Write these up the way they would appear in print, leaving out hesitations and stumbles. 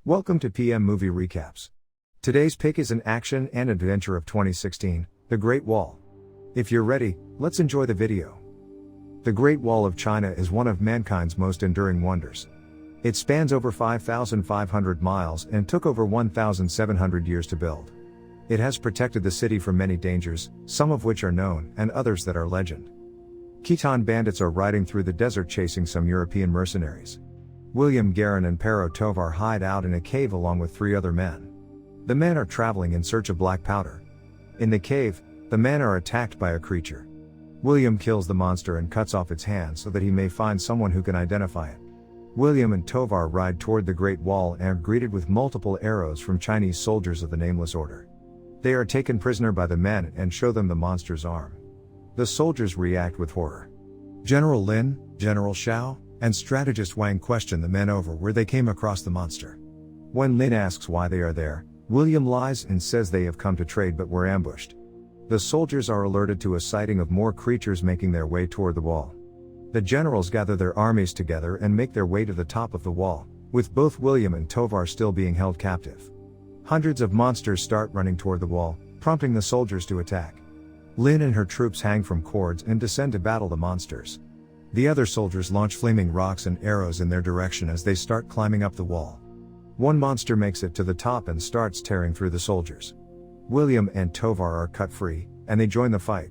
Welcome to PM Movie Recaps. Today's pick is an action and adventure of 2016, The Great Wall. If you're ready, let's enjoy the video. The Great Wall of China is one of mankind's most enduring wonders. It spans over 5,500 miles and took over 1,700 years to build. It has protected the city from many dangers, some of which are known and others that are legend. Khitan bandits are riding through the desert chasing some European mercenaries. William Guerin and Pero Tovar hide out in a cave along with 3 other men. The men are traveling in search of black powder. In the cave, the men are attacked by a creature. William kills the monster and cuts off its hand so that he may find someone who can identify it. William and Tovar ride toward the Great Wall and are greeted with multiple arrows from Chinese soldiers of the Nameless Order. They are taken prisoner by the men and show them the monster's arm. The soldiers react with horror. General Lin, General Xiao, and strategist Wang question the men over where they came across the monster. When Lin asks why they are there, William lies and says they have come to trade but were ambushed. The soldiers are alerted to a sighting of more creatures making their way toward the wall. The generals gather their armies together and make their way to the top of the wall, with both William and Tovar still being held captive. Hundreds of monsters start running toward the wall, prompting the soldiers to attack. Lin and her troops hang from cords and descend to battle the monsters. The other soldiers launch flaming rocks and arrows in their direction as they start climbing up the wall. One monster makes it to the top and starts tearing through the soldiers. William and Tovar are cut free, and they join the fight.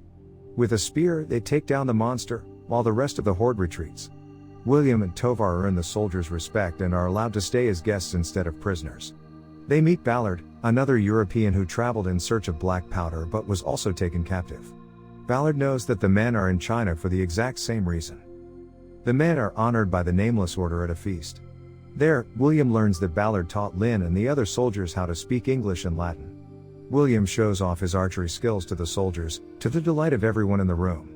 With a spear, they take down the monster, while the rest of the horde retreats. William and Tovar earn the soldiers' respect and are allowed to stay as guests instead of prisoners. They meet Ballard, another European who traveled in search of black powder but was also taken captive. Ballard knows that the men are in China for the exact same reason. The men are honored by the Nameless Order at a feast. There, William learns that Ballard taught Lin and the other soldiers how to speak English and Latin. William shows off his archery skills to the soldiers, to the delight of everyone in the room.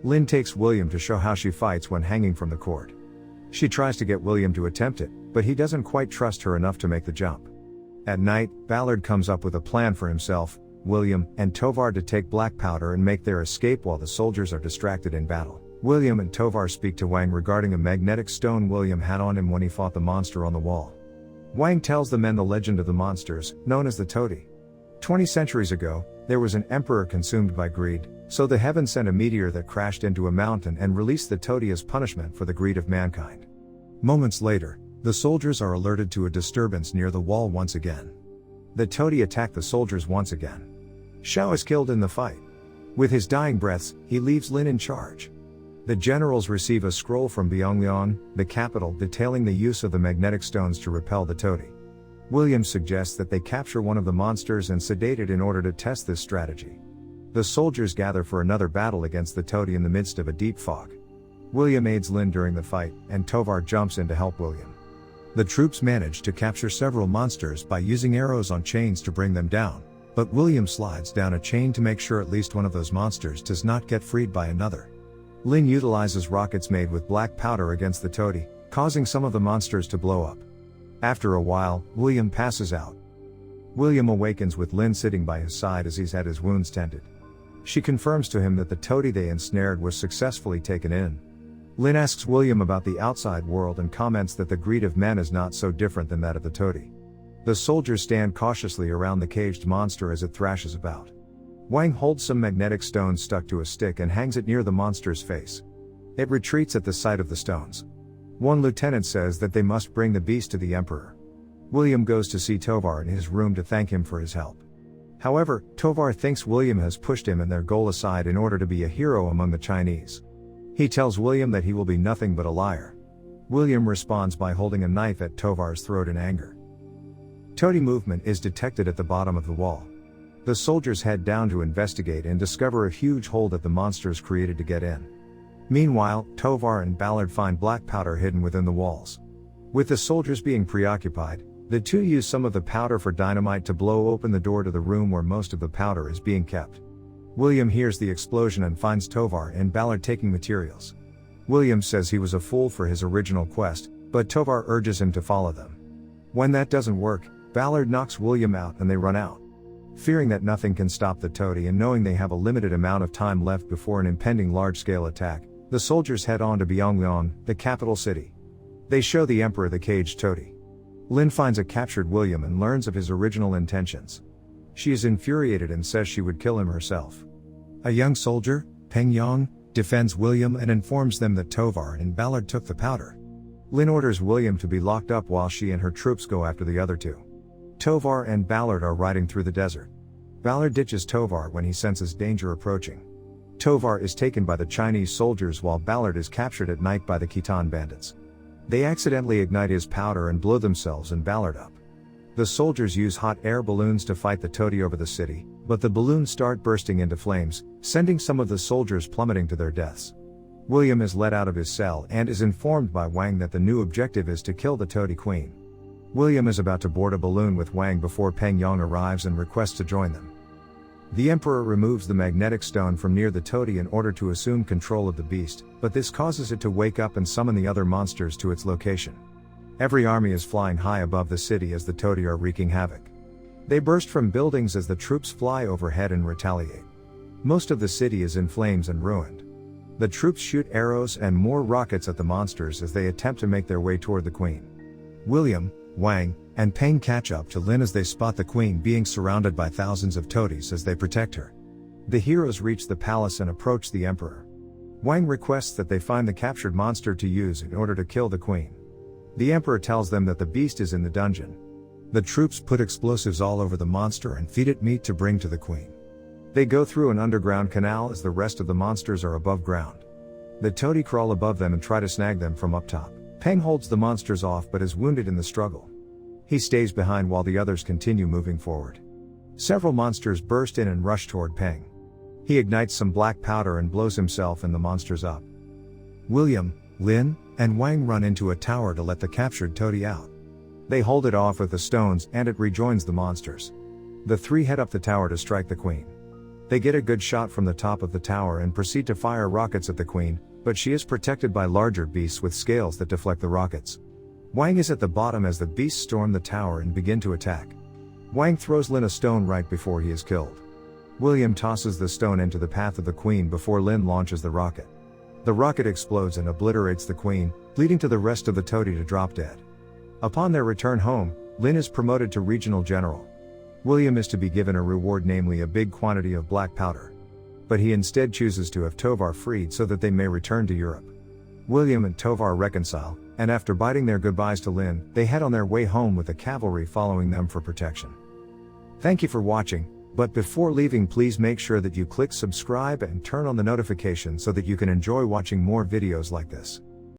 Lin takes William to show how she fights when hanging from the cord. She tries to get William to attempt it, but he doesn't quite trust her enough to make the jump. At night, Ballard comes up with a plan for himself, William, and Tovar to take black powder and make their escape while the soldiers are distracted in battle. William and Tovar speak to Wang regarding a magnetic stone William had on him when he fought the monster on the wall. Wang tells the men the legend of the monsters, known as the toady. 20 centuries ago, there was an emperor consumed by greed, so the heavens sent a meteor that crashed into a mountain and released the toady as punishment for the greed of mankind. Moments later, the soldiers are alerted to a disturbance near the wall once again. The toady attacked the soldiers once again. Xiao is killed in the fight. With his dying breaths, he leaves Lin in charge. The generals receive a scroll from Pyongyang, the capital, detailing the use of the magnetic stones to repel the toady. William suggests that they capture one of the monsters and sedate it in order to test this strategy. The soldiers gather for another battle against the toady in the midst of a deep fog. William aids Lin during the fight, and Tovar jumps in to help William. The troops manage to capture several monsters by using arrows on chains to bring them down, but William slides down a chain to make sure at least one of those monsters does not get freed by another. Lin utilizes rockets made with black powder against the toady, causing some of the monsters to blow up. After a while, William passes out. William awakens with Lin sitting by his side as he's had his wounds tended. She confirms to him that the toady they ensnared was successfully taken in. Lin asks William about the outside world and comments that the greed of men is not so different than that of the toady. The soldiers stand cautiously around the caged monster as it thrashes about. Wang holds some magnetic stones stuck to a stick and hangs it near the monster's face. It retreats at the sight of the stones. One lieutenant says that they must bring the beast to the emperor. William goes to see Tovar in his room to thank him for his help. However, Tovar thinks William has pushed him and their goal aside in order to be a hero among the Chinese. He tells William that he will be nothing but a liar. William responds by holding a knife at Tovar's throat in anger. Toady movement is detected at the bottom of the wall. The soldiers head down to investigate and discover a huge hole that the monsters created to get in. Meanwhile, Tovar and Ballard find black powder hidden within the walls. With the soldiers being preoccupied, the two use some of the powder for dynamite to blow open the door to the room where most of the powder is being kept. William hears the explosion and finds Tovar and Ballard taking materials. William says he was a fool for his original quest, but Tovar urges him to follow them. When that doesn't work, Ballard knocks William out and they run out. Fearing that nothing can stop the toady and knowing they have a limited amount of time left before an impending large-scale attack, the soldiers head on to Pyongyang, the capital city. They show the emperor the caged toady. Lin finds a captured William and learns of his original intentions. She is infuriated and says she would kill him herself. A young soldier, Peng Yang, defends William and informs them that Tovar and Ballard took the powder. Lin orders William to be locked up while she and her troops go after the other two. Tovar and Ballard are riding through the desert. Ballard ditches Tovar when he senses danger approaching. Tovar is taken by the Chinese soldiers while Ballard is captured at night by the Khitan bandits. They accidentally ignite his powder and blow themselves and Ballard up. The soldiers use hot air balloons to fight the toady over the city, but the balloons start bursting into flames, sending some of the soldiers plummeting to their deaths. William is let out of his cell and is informed by Wang that the new objective is to kill the toady queen. William is about to board a balloon with Wang before Peng Yang arrives and requests to join them. The Emperor removes the magnetic stone from near the toady in order to assume control of the beast, but this causes it to wake up and summon the other monsters to its location. Every army is flying high above the city as the toady are wreaking havoc. They burst from buildings as the troops fly overhead and retaliate. Most of the city is in flames and ruined. The troops shoot arrows and more rockets at the monsters as they attempt to make their way toward the queen. William, Wang, and Peng catch up to Lin as they spot the queen being surrounded by thousands of toadies as they protect her. The heroes reach the palace and approach the emperor. Wang requests that they find the captured monster to use in order to kill the queen. The emperor tells them that the beast is in the dungeon. The troops put explosives all over the monster and feed it meat to bring to the queen. They go through an underground canal as the rest of the monsters are above ground. The toady crawl above them and try to snag them from up top. Peng holds the monsters off but is wounded in the struggle. He stays behind while the others continue moving forward. Several monsters burst in and rush toward Peng. He ignites some black powder and blows himself and the monsters up. William, Lin, and Wang run into a tower to let the captured toady out. They hold it off with the stones and it rejoins the monsters. The three head up the tower to strike the queen. They get a good shot from the top of the tower and proceed to fire rockets at the queen, but she is protected by larger beasts with scales that deflect the rockets. Wang is at the bottom as the beasts storm the tower and begin to attack. Wang throws Lin a stone right before he is killed. William tosses the stone into the path of the queen before Lin launches the rocket. The rocket explodes and obliterates the queen, leading to the rest of the toady to drop dead. Upon their return home, Lin is promoted to regional general. William is to be given a reward, namely a big quantity of black powder. But he instead chooses to have Tovar freed so that they may return to Europe. William and Tovar reconcile, and after biting their goodbyes to Lin, they head on their way home with the cavalry following them for protection. Thank you for watching, but before leaving please make sure that you click subscribe and turn on the notification so that you can enjoy watching more videos like this.